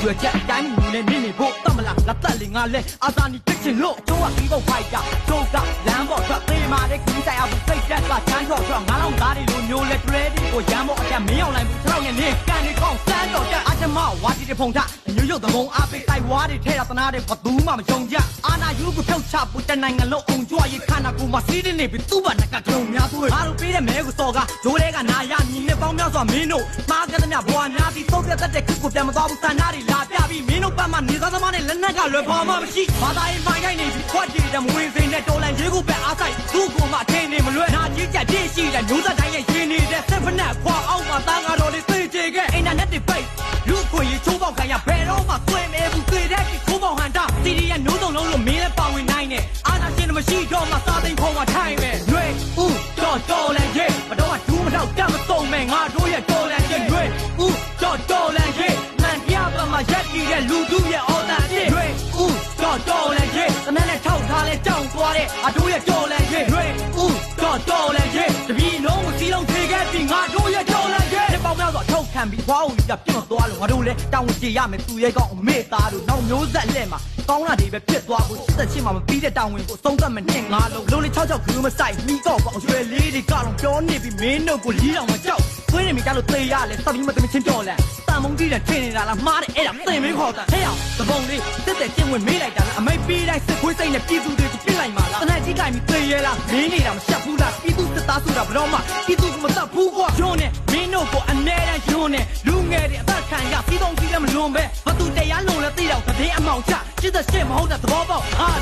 ရွယ်ချက်တိုင်းမူနဲ့နင်းနေဖို့တမလားလက်သက်လေးငါလဲအာသာနီတစ်ချင်လို့ကျိုးကပြီးဖို့ဖိုက်တာကျိုးကလမ်းပေါ်ထွက်သေးမာတဲ့ကြီးဆိုင်အောင်ဖိတ်တက်ကချမ်းထော့ထော့ငါးလောင်းသားတွေလိုမျိုးလဲတွဲဒီကိုရမ်းဖို့အတက်မင်းအောင်လိုက်ဘူး6ရက်နေကန်နေကောင်းစမ်းတော့တက်အချမဝါတီတွေဖုန်ထညွတ်ရုပ်သဘုံအားပေးတိုက်ဝါးတွေထဲရသနာတွေဘသူမှမယုံကြအာနာယူကိုထုတ်ချဖို့တနိုင်ငံလုံးအောင်ကြွရေးခန္ဓာကိုယ်မှာစီးနေပြီသူ့ဘာနကကြုံများသူအားလို့ပေးတဲ့မဲကိုစော်ကဂျိုးတွေကနာရမြင်နဲ့ပေါင်းများစွာမင်းတို့မှားကြတဲ့မြဘွားများပြီးသုံးသက်တဲ့ခစ်ကိုပြန်မသွားဘူးတန်နာတွေလာပြပြီးမင်းတို့ပတ်မှနေသားသမားနဲ့လက်နက်ကလွယ်ပေါ်မှမရှိဘာသာရေးမိုင်းတိုင်းနေပြီးခွက်ကြည့်တဲ့မဝင်စိနဲ့တော်လန်ရေးကိုပဲအားဆိုင်သူ့ကိုမှအထင်းနေမလွယ်နာကြီးကြပြည့်ရှိတဲ့မျိုးသားတိုင်းရဲ့ရင်းနေတဲ့စစ်ဖက်နဲ့ခွာအောင်မှတန်းကားတော်လေးသိချေခဲ့အင်တာနက်တွေပိတ်လူကိုရေးချိုးပေါက်ခံရဘယ်တော့မှသွေးမဲဘူးသိတဲ့ခိုးပေါက်ဟန်တာစီရီရဲ့နိုးစုံလုံးလို့မင်းလည်းပါဝင်နိုင်နဲ့အားသာရှင်မရှိတော့မှစားသိမ်းဖို့မှထိုင်မယ်ရွေဦးတော်လန်ရေးမတော့မှဒူးမတော့တတ်မသုံးမဲ့ငါတို့ရဲ့တော်လန်ရေးရွေဦးတော်လန်ရေးမှန်တရားပါမှရက်ကြီးတဲ့လူတို့ရဲ့အော်တာရေးရွေဦးတော်လန်ရေးတနက်နဲ့ထောက်ထားလဲကြောင်သွားတဲ့အတို့ရဲ့တော်လန်ရေးရွေဦးတော်လန်ရေးတပီလုံးကိုစီးလုံးထေခဲ့ပြီးငါတို့ရဲ့တော်လန်ရေးပေါင်းများစွာထုတ်ခံပြီးဘွားဦးကြီးကပြတ်သွားလို့ငါတို့လည်းတောင်းကြရမယ်သူရဲ့ကောင်အမေသားတို့နောက်မျိုးဆက်လက်မှာကောင်းလာတွေပဲဖြစ်သွားဖို့စစ်ချင်းမှာမပြီးတဲ့တောင်းဝင်ကိုအဆုံးသတ်မနဲ့ငါလုံးလုံးလေး66ခလူးမဆိုင်မိတော့ပေါ့ရွယ်လေးတွေကတော့ပြောနေပြီးမင်းတို့ကိုလီးတော်မကြောက်သွေးနေမိကြလို့သေရလဲစပြီးမသမချင်းတော်လန်တန်မုံကြီးတဲ့ထင်းနေတာလားမှားတယ်အဲ့ဒါသိမင်းခေါ်တာဟဲ့အောင်သဘုံလေးစစ်တဲ့ကျင်းဝင်မေးလိုက်တာလားအမိတ်ပေးတိုင်းစစ်ခွေးစိတ်နဲ့ပြည်သူတွေကိုပြစ်လိုက်မှာလားတနက်ကြီးတိုင်းပြီးသေရလားမင်းနေတာမရှက်ဘူးလားပြည်သူစစ်သားဆိုတာဘတော်မှပြည်သူကမတတ်ဘူးကွာရုံးနဲ့မင်းတို့ကိုအနေနဲ့ရုံးနဲ့လူငယ်တွေအသက်ခံရပြီးတော့ကြီးလည်းမလွန်ပဲဘာသူတရားလုံးလဲသိတော့တည်င်းအမောင်ချစစ်တဲ့ရှစ်မဟုတ်တဲ့သဘောပေါက်အား